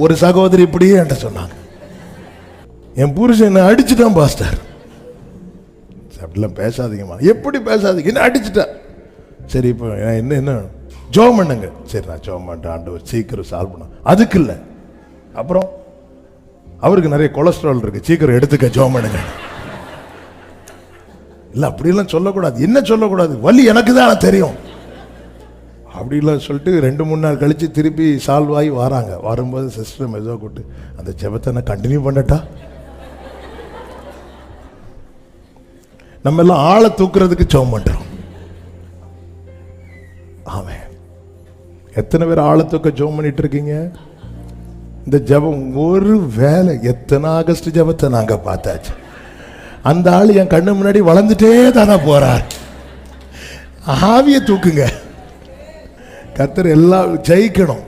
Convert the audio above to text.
ஒரு சகோதரி இப்படியே என்கிட்ட சொன்னாங்க, என் புருஷன் என்ன அடிச்சுட்டான் பாஸ்டர். அப்படிலாம் பேசாதீங்கம்மா. எப்படி பேசாதீங்க, என்ன அடிச்சுட்டா. சரி இப்போ என்ன ஜோம் பண்ணுங்க. சரி நான் ஜோம் பண்ணிட்டேன், ஆண்டவர் சீக்கிரம் சால்வ் பண்ண. அதுக்கு இல்லை, அப்புறம் அவருக்கு நிறைய கொலஸ்ட்ரால் இருக்கு, சீக்கிரம் எடுத்துக்க, ஜோம் பண்ணுங்க. இல்லை அப்படிலாம் சொல்லக்கூடாது. என்ன சொல்லக்கூடாது, வலி எனக்கு தான் தெரியும் அப்படிலாம் சொல்லிட்டு 2-3 நாள் கழிச்சு திருப்பி சால்வ் ஆகி வராங்க. வரும்போது சிஸ்டர் மெதுவாக கூப்பிட்டு, அந்த ஜெபத்தை நான் கண்டினியூ பண்ணட்டா? நம்ம எல்லாம் ஆளை தூக்குறதுக்கு ஜெபம் பண்றோம். ஆமென். எத்தனை பேர் ஆளை தூக்க ஜெபம் பண்ணிட்டு இருக்கீங்க? இந்த ஜெபம் ஒரு வேலை. எத்தனை ஆகஸ்ட் ஜெபத்தை நாங்க பார்த்தாச்சு. அந்த ஆள் என் கண்ணு முன்னாடி வளர்ந்துட்டே தானே போறார். ஆவியை தூக்குங்க. கர்த்தர் எல்லாம் ஜெயிக்கணும்.